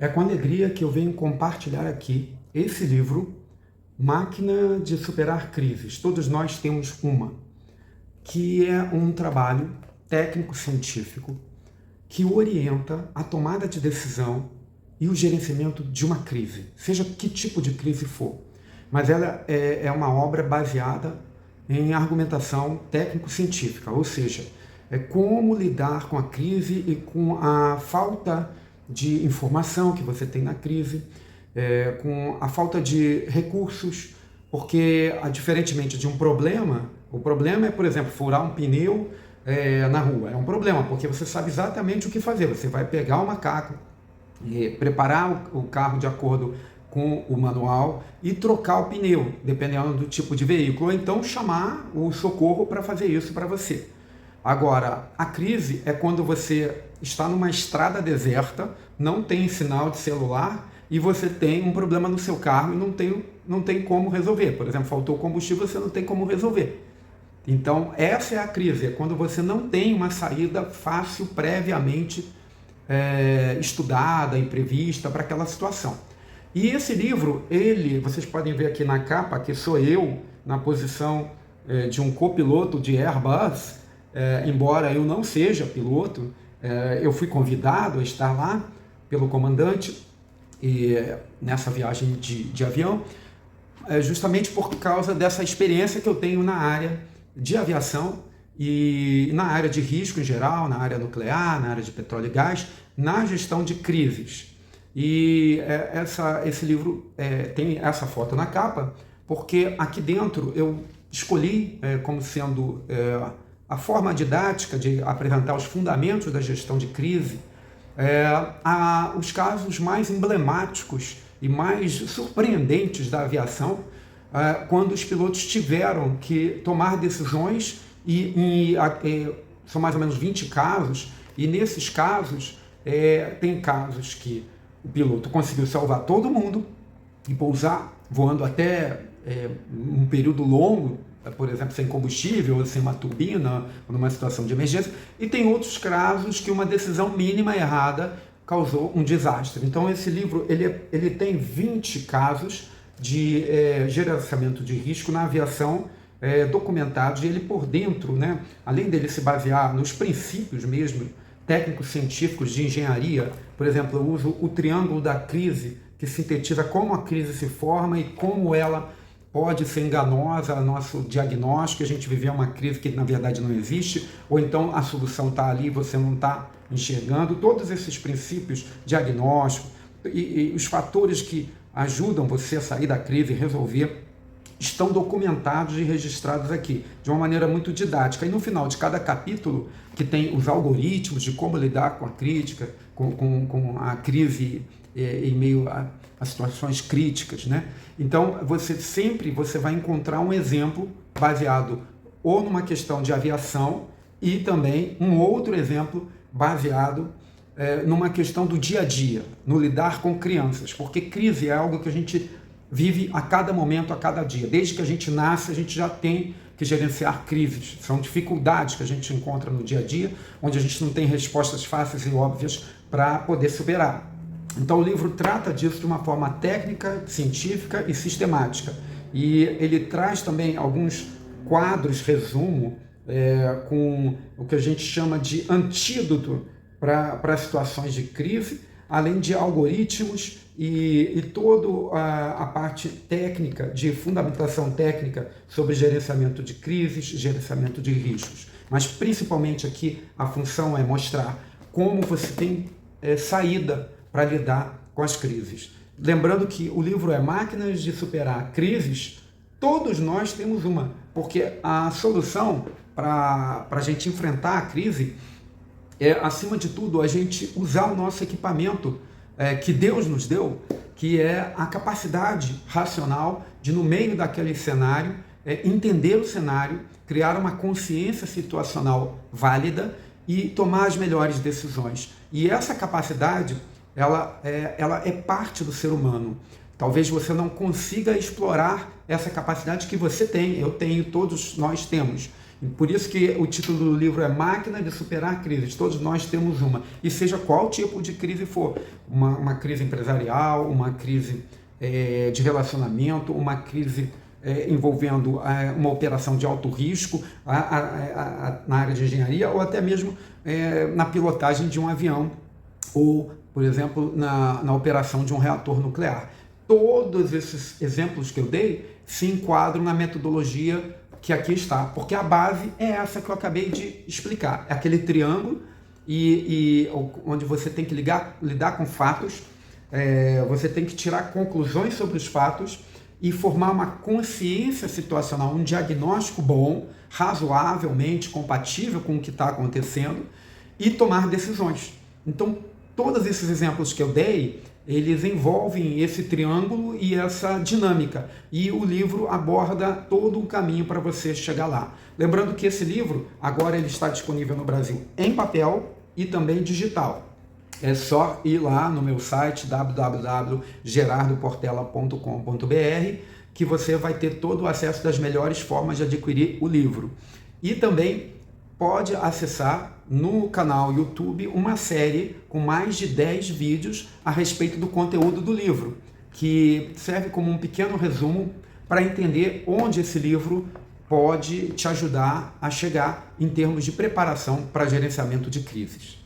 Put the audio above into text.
É com alegria que eu venho compartilhar aqui esse livro, Máquina de Superar Crises. Todos nós temos uma, que é um trabalho técnico-científico que orienta a tomada de decisão e o gerenciamento de uma crise, seja que tipo de crise for. Mas ela é uma obra baseada em argumentação técnico-científica, ou seja, é como lidar com a crise e com a falta de informação que você tem na crise, com a falta de recursos, porque, diferentemente de um problema, o problema é, por exemplo, furar um pneu na rua. É um problema, porque você sabe exatamente o que fazer. Você vai pegar o macaco, preparar o carro de acordo com o manual e trocar o pneu, dependendo do tipo de veículo, ou então chamar o socorro para fazer isso para você. Agora, a crise é quando você está numa estrada deserta, não tem sinal de celular e você tem um problema no seu carro e não tem como resolver. Por exemplo, faltou combustível, você não tem como resolver. Então, essa é a crise, é quando você não tem uma saída fácil, previamente estudada e prevista para aquela situação. E esse livro, vocês podem ver aqui na capa, que sou eu na posição de um copiloto de Airbus, embora eu não seja piloto, eu fui convidado a estar lá pelo comandante nessa viagem de avião, justamente por causa dessa experiência que eu tenho na área de aviação e na área de risco em geral, na área nuclear, na área de petróleo e gás, na gestão de crises. E esse livro tem essa foto na capa, porque aqui dentro eu escolhi como sendo a forma didática de apresentar os fundamentos da gestão de crise, os casos mais emblemáticos e mais surpreendentes da aviação, quando os pilotos tiveram que tomar decisões, são mais ou menos 20 casos, e nesses casos, tem casos que o piloto conseguiu salvar todo mundo e pousar voando até um período longo, por exemplo, sem combustível, ou sem uma turbina, ou numa situação de emergência, e tem outros casos que uma decisão mínima errada causou um desastre. Então esse livro ele tem 20 casos de gerenciamento de risco na aviação documentados, e ele por dentro, né, além dele se basear nos princípios mesmo técnicos científicos de engenharia, por exemplo, eu uso o triângulo da crise, que sintetiza como a crise se forma e como ela pode ser enganosa ao nosso diagnóstico, a gente viver uma crise que na verdade não existe, ou então a solução está ali e você não está enxergando. Todos esses princípios diagnósticos e os fatores que ajudam você a sair da crise e resolver estão documentados e registrados aqui, de uma maneira muito didática. E no final de cada capítulo, que tem os algoritmos de como lidar com a crítica, com a crise em meio a situações críticas, né? Então, você vai encontrar um exemplo baseado ou numa questão de aviação e também um outro exemplo baseado numa questão do dia a dia, no lidar com crianças, porque crise é algo que a gente vive a cada momento, a cada dia. Desde que a gente nasce, a gente já tem que gerenciar crises. São dificuldades que a gente encontra no dia a dia, onde a gente não tem respostas fáceis e óbvias para poder superar. Então o livro trata disso de uma forma técnica, científica e sistemática. E ele traz também alguns quadros, resumo, com o que a gente chama de antídoto para situações de crise, além de algoritmos e toda a parte técnica, de fundamentação técnica sobre gerenciamento de crises, gerenciamento de riscos. Mas principalmente aqui a função é mostrar como você tem saída para lidar com as crises. Lembrando que o livro é Máquinas de Superar Crises, todos nós temos uma, porque a solução para a gente enfrentar a crise é, acima de tudo, a gente usar o nosso equipamento que Deus nos deu, que é a capacidade racional de, no meio daquele cenário, entender o cenário, criar uma consciência situacional válida e tomar as melhores decisões. E essa capacidade, ela é parte do ser humano. Talvez você não consiga explorar essa capacidade que você tem, eu tenho, todos nós temos. Por isso que o título do livro é Máquina de Superar Crises. Todos nós temos uma. E seja qual tipo de crise for. Uma crise empresarial, uma crise de relacionamento, uma crise envolvendo uma operação de alto risco na área de engenharia ou até mesmo na pilotagem de um avião ou, por exemplo, na operação de um reator nuclear. Todos esses exemplos que eu dei se enquadram na metodologia que aqui está, porque a base é essa que eu acabei de explicar. É aquele triângulo onde você tem que lidar com fatos, você tem que tirar conclusões sobre os fatos e formar uma consciência situacional, um diagnóstico bom, razoavelmente compatível com o que está acontecendo e tomar decisões. Então, todos esses exemplos que eu dei, eles envolvem esse triângulo e essa dinâmica. E o livro aborda todo o caminho para você chegar lá. Lembrando que esse livro, agora ele está disponível no Brasil em papel e também digital. É só ir lá no meu site www.gerardoportela.com.br que você vai ter todo o acesso das melhores formas de adquirir o livro. E também pode acessar no canal YouTube uma série com mais de 10 vídeos a respeito do conteúdo do livro, que serve como um pequeno resumo para entender onde esse livro pode te ajudar a chegar em termos de preparação para gerenciamento de crises.